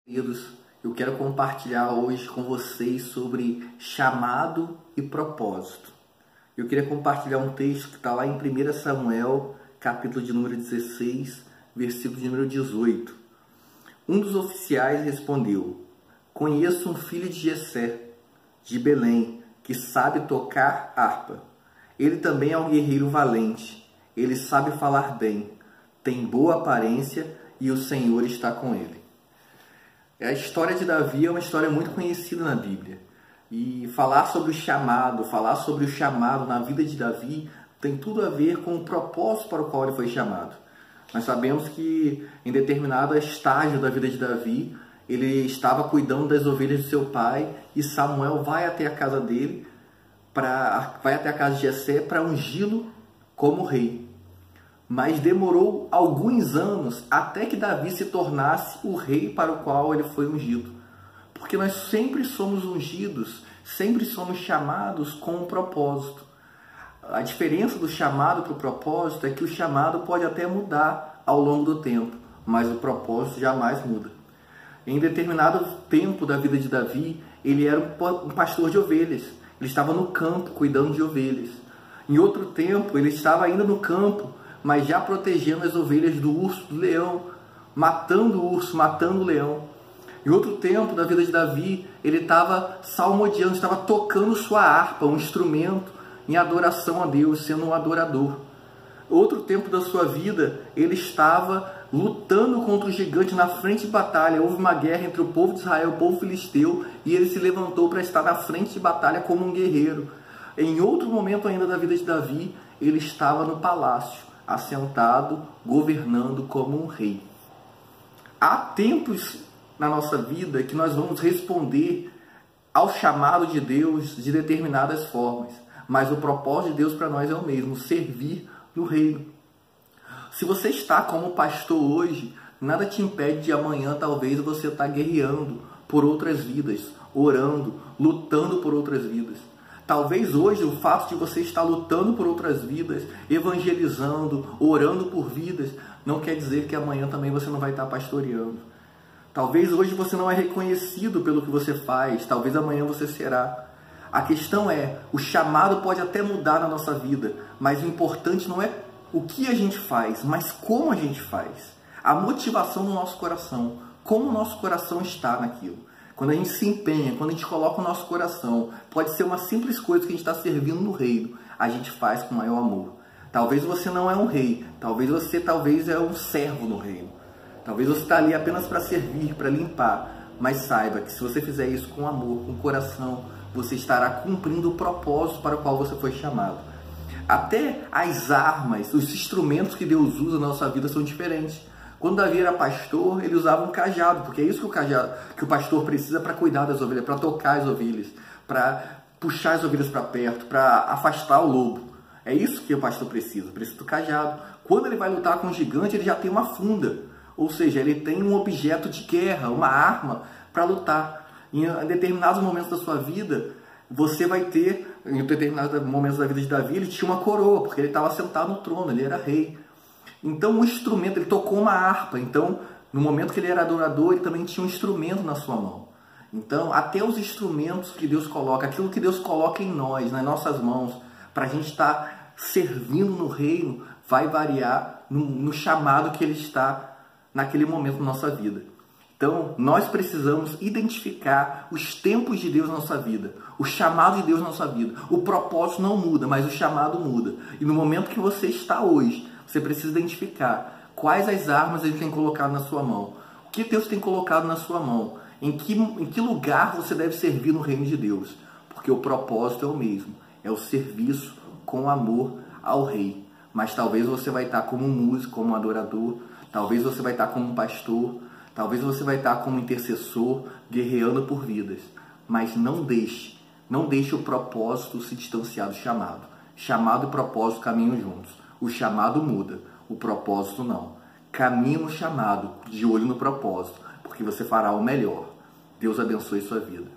Queridos, eu quero compartilhar hoje com vocês sobre chamado e propósito. Eu queria compartilhar um texto que está lá em 1 Samuel, capítulo de número 16, versículo de número 18. Um dos oficiais respondeu: conheço um filho de Jessé, de Belém, que sabe tocar harpa. Ele também é um guerreiro valente. Ele sabe falar bem, tem boa aparência e o Senhor está com ele. A história de Davi é uma história muito conhecida na Bíblia. E falar sobre o chamado na vida de Davi tem tudo a ver com o propósito para o qual ele foi chamado. Nós sabemos que em determinado estágio da vida de Davi, ele estava cuidando das ovelhas de seu pai e Samuel vai até a casa dele, vai até a casa de Jessé para ungí-lo como rei. Mas demorou alguns anos até que Davi se tornasse o rei para o qual ele foi ungido. Porque nós sempre somos ungidos, sempre somos chamados com um propósito. A diferença do chamado para o propósito é que o chamado pode até mudar ao longo do tempo, mas o propósito jamais muda. Em determinado tempo da vida de Davi, ele era um pastor de ovelhas. Ele estava no campo cuidando de ovelhas. Em outro tempo, ele estava ainda no campo, mas já protegendo as ovelhas do urso, do leão, matando o urso, matando o leão. Em outro tempo da vida de Davi, ele estava salmodiando, estava tocando sua harpa, um instrumento, em adoração a Deus, sendo um adorador. Outro tempo da sua vida, ele estava lutando contra o gigante na frente de batalha. Houve uma guerra entre o povo de Israel e o povo filisteu, e ele se levantou para estar na frente de batalha como um guerreiro. Em outro momento ainda da vida de Davi, ele estava no palácio, assentado, governando como um rei. Há tempos na nossa vida que nós vamos responder ao chamado de Deus de determinadas formas, mas o propósito de Deus para nós é o mesmo: servir no reino. Se você está como pastor hoje, nada te impede de amanhã talvez você estar guerreando por outras vidas, orando, lutando por outras vidas. Talvez hoje o fato de você estar lutando por outras vidas, evangelizando, orando por vidas, não quer dizer que amanhã também você não vai estar pastoreando. Talvez hoje você não é reconhecido pelo que você faz, talvez amanhã você será. A questão é, o chamado pode até mudar na nossa vida, mas o importante não é o que a gente faz, mas como a gente faz. A motivação do nosso coração, como o nosso coração está naquilo. Quando a gente se empenha, quando a gente coloca o nosso coração, pode ser uma simples coisa que a gente está servindo no reino, a gente faz com maior amor. Talvez você não é um rei, talvez você é um servo no reino. Talvez você está ali apenas para servir, para limpar, mas saiba que se você fizer isso com amor, com coração, você estará cumprindo o propósito para o qual você foi chamado. Até as armas, os instrumentos que Deus usa na nossa vida são diferentes. Quando Davi era pastor, ele usava um cajado, porque é isso que o pastor precisa para cuidar das ovelhas, para tocar as ovelhas, para puxar as ovelhas para perto, para afastar o lobo. É isso que o pastor precisa do cajado. Quando ele vai lutar com o gigante, ele já tem uma funda, ou seja, ele tem um objeto de guerra, uma arma para lutar. Em determinados momentos da sua vida, você vai ter, em determinados momentos da vida de Davi, ele tinha uma coroa, porque ele estava sentado no trono, ele era rei. Então, o instrumento, ele tocou uma harpa. Então, no momento que ele era adorador, ele também tinha um instrumento na sua mão. Então, até os instrumentos que Deus coloca, aquilo que Deus coloca em nós, nas nossas mãos, para a gente estar servindo no reino, vai variar no chamado que ele está naquele momento da nossa vida. Então, nós precisamos identificar os tempos de Deus na nossa vida, o chamado de Deus na nossa vida. O propósito não muda, mas o chamado muda. E no momento que você está hoje, você precisa identificar quais as armas ele tem colocado na sua mão. O que Deus tem colocado na sua mão? Em que lugar você deve servir no reino de Deus? Porque o propósito é o mesmo. É o serviço com amor ao rei. Mas talvez você vai estar como um músico, como um adorador. Talvez você vai estar como um pastor. Talvez você vai estar como intercessor, guerreando por vidas. Mas não deixe o propósito se distanciar do chamado. Chamado e propósito caminham juntos. O chamado muda, o propósito não. Caminhe no chamado, de olho no propósito, porque você fará o melhor. Deus abençoe sua vida.